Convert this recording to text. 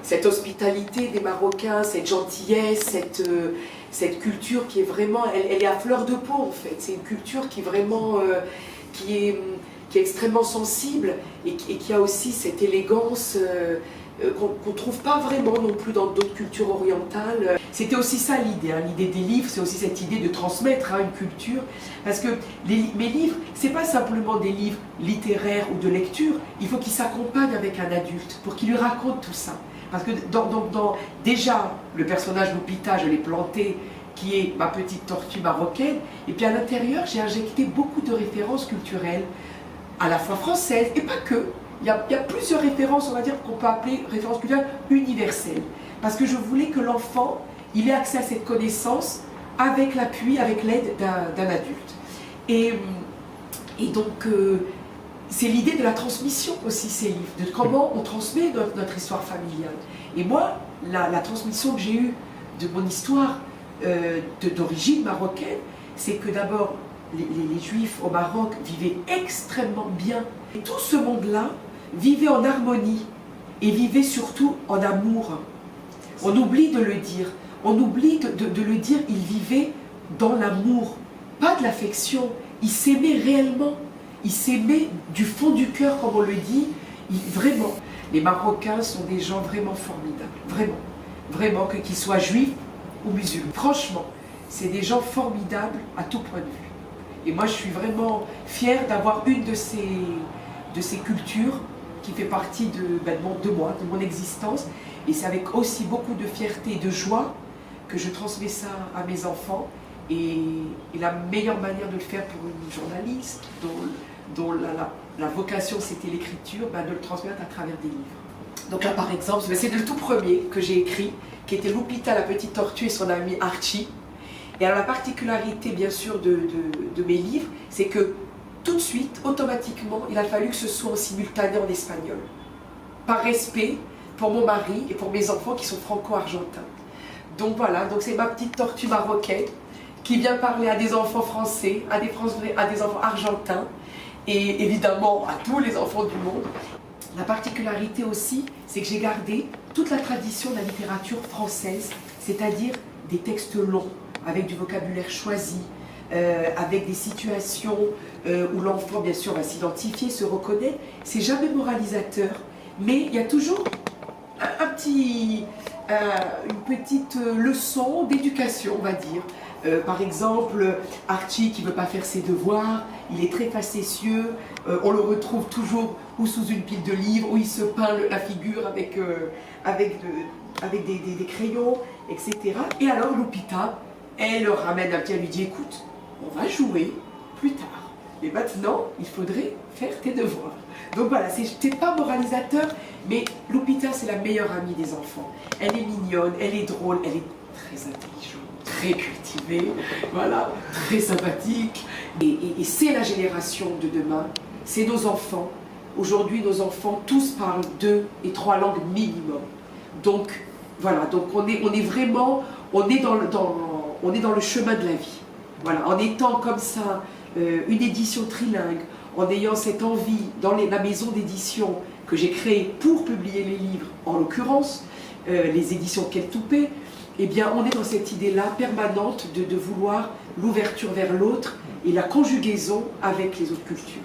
Cette hospitalité des Marocains, cette gentillesse, cette culture qui est vraiment, elle est à fleur de peau en fait. C'est une culture qui est vraiment, qui est extrêmement sensible et qui a aussi cette élégance qu'on ne trouve pas vraiment non plus dans d'autres cultures orientales. C'était aussi ça l'idée, hein. L'idée des livres, c'est aussi cette idée de transmettre une culture. Parce que mes livres, ce n'est pas simplement des livres littéraires ou de lecture, il faut qu'ils s'accompagnent avec un adulte pour qu'il lui raconte tout ça. Parce que déjà, le personnage Lupita, je l'ai planté, qui est ma petite tortue marocaine, et puis à l'intérieur, j'ai injecté beaucoup de références culturelles, à la fois françaises, et pas que. Il y a plusieurs références, on va dire, qu'on peut appeler références culturelles universelles. Parce que je voulais que l'enfant, il ait accès à cette connaissance avec l'appui, avec l'aide d'un adulte. Et donc, c'est l'idée de la transmission aussi, ces livres, de comment on transmet notre histoire familiale. Et moi, la transmission que j'ai eue de mon histoire d'origine marocaine, c'est que d'abord, les Juifs au Maroc vivaient extrêmement bien. Et tout ce monde-là vivait en harmonie et vivait surtout en amour. On oublie de le dire. On oublie de le dire, ils vivaient dans l'amour, pas de l'affection. Ils s'aimaient réellement. Ils s'aimaient du fond du cœur, comme on le dit. Vraiment, les Marocains sont des gens vraiment formidables. Vraiment. Vraiment, qu'ils soient juifs ou musulmans. Franchement, c'est des gens formidables à tout point de vue. Et moi, je suis vraiment fière d'avoir une de ces cultures qui fait partie de moi, de mon existence. Et c'est avec aussi beaucoup de fierté et de joie que je transmets ça à mes enfants. Et la meilleure manière de le faire pour une journaliste dont la vocation c'était l'écriture, de le transmettre à travers des livres. Donc là par exemple, c'est le tout premier que j'ai écrit, qui était Lupita la petite tortue et son ami Archie. Et alors la particularité bien sûr de mes livres, c'est que tout de suite, automatiquement, il a fallu que ce soit en simultané en espagnol. Par respect pour mon mari et pour mes enfants qui sont franco-argentins. Donc voilà, donc c'est ma petite tortue marocaine qui vient parler à des enfants français, à des enfants argentins et évidemment à tous les enfants du monde. La particularité aussi, c'est que j'ai gardé toute la tradition de la littérature française, c'est-à-dire des textes longs, avec du vocabulaire choisi, avec des situations où l'enfant, bien sûr, va s'identifier, se reconnaît. C'est jamais moralisateur, mais il y a toujours une petite leçon d'éducation, on va dire. Par exemple, Archie qui ne veut pas faire ses devoirs, il est très facétieux, on le retrouve toujours ou sous une pile de livres, où il se peint la figure avec des crayons, etc. Et alors Lupita, elle le ramène un petit, elle lui dit écoute, on va jouer plus tard. Et maintenant, il faudrait faire tes devoirs. Donc voilà, c'est pas moralisateur, mais Lupita, c'est la meilleure amie des enfants. Elle est mignonne, elle est drôle, elle est très intelligente, très cultivée, voilà, très sympathique. Et c'est la génération de demain, c'est nos enfants. Aujourd'hui, nos enfants, tous parlent 2 et 3 langues minimum. Donc voilà, donc on est vraiment, on est dans le chemin de la vie. Voilà, en étant comme ça, une édition trilingue, en ayant cette envie dans la maison d'édition que j'ai créée pour publier les livres, en l'occurrence, les éditions Keltoupé, eh bien on est dans cette idée-là permanente de vouloir l'ouverture vers l'autre et la conjugaison avec les autres cultures.